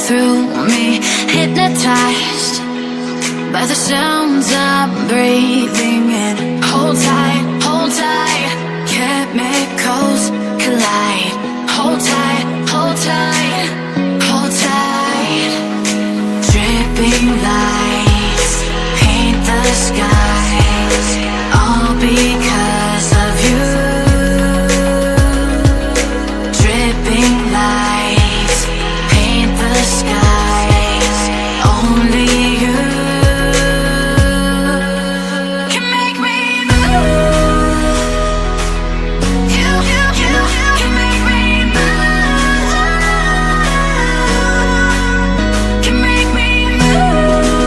through me, hypnotized by the sounds I'm breathing in. Hold tight, chemicals collide. Hold tight, hold tight, hold tight. Dripping lights paint the skies, all because of you. Dripping lights paint the skies, only you can make me move. You can make me move. Can make me move.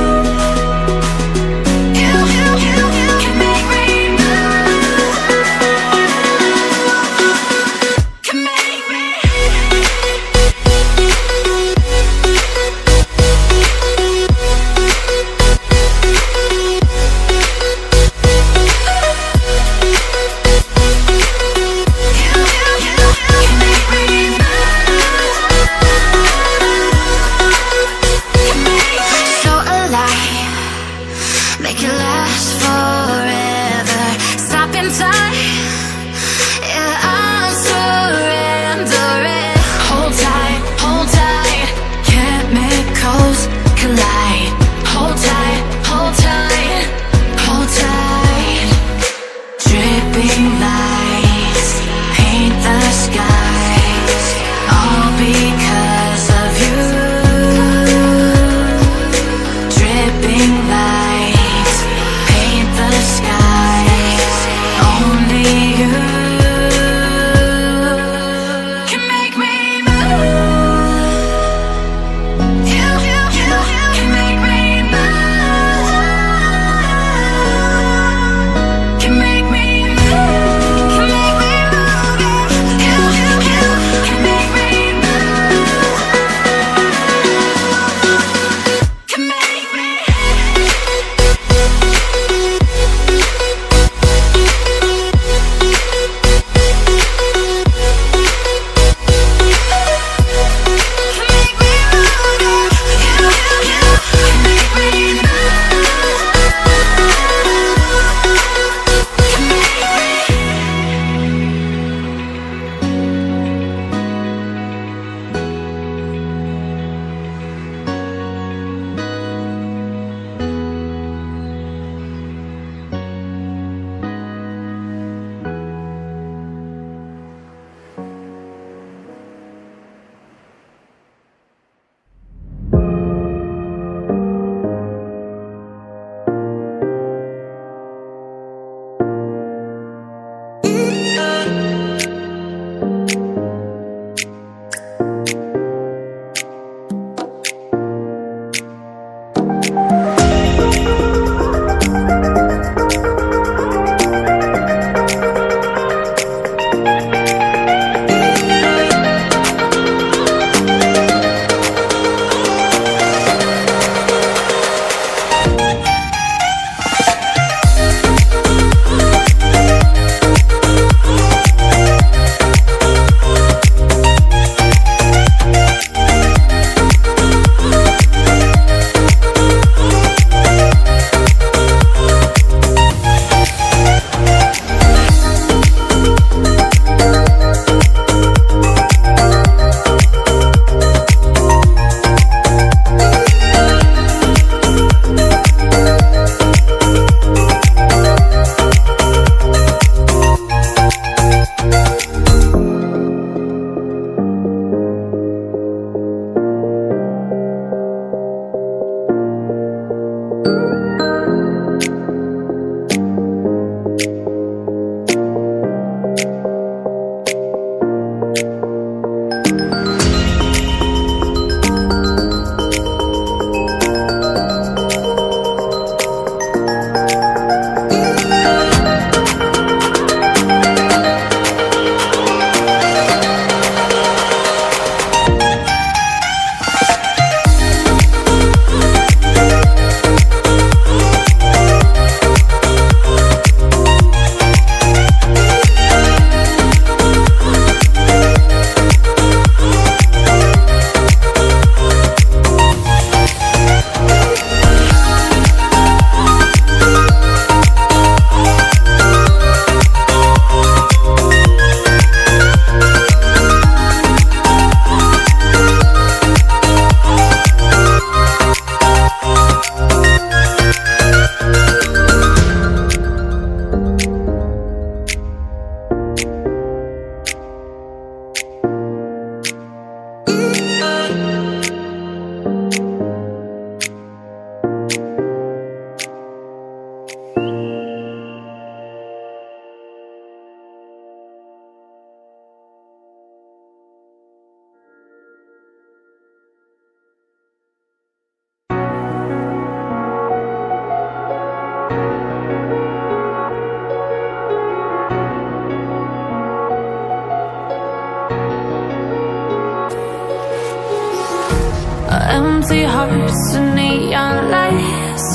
empty hearts and neon lights.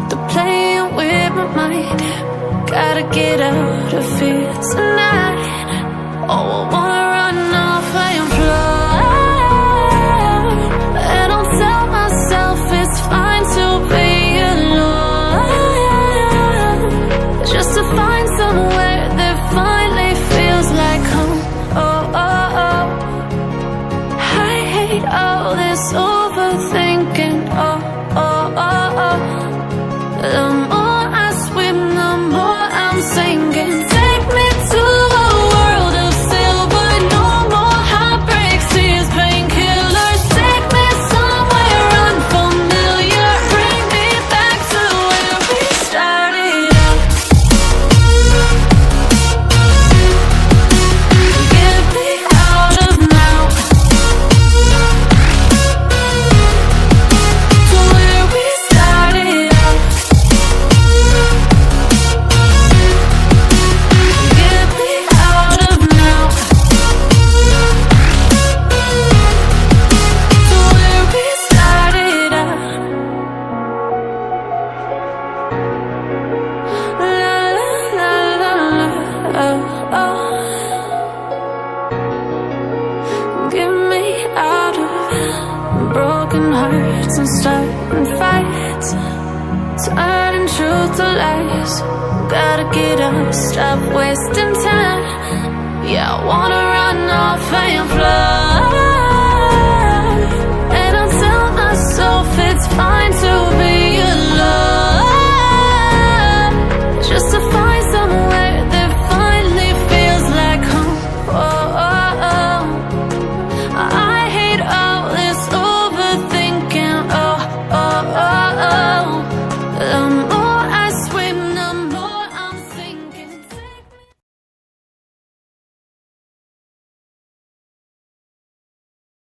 They're playing with my mind. Gotta get out of here tonight. Oh, I wanna run off and fly. And I'll tell myself it's fine to be alone, just to find somewhere that finally feels like home. Oh, oh, oh. I hate all this overthinking. Oh, oh, oh, oh. The more I swim, the more I'm sinking. Take me to a world of silver. No more heartbreaks, tears, painkillers. Take me somewhere unfamiliar. Bring me back to where we started out. Get me out of now, to where we started out. Get me out of now, to where we started out. La la la la la, oh, oh. Get me out of broken hearts and starting fights, turning truth to lies. Gotta get up, stop wasting time. Yeah, I wanna run off and fly.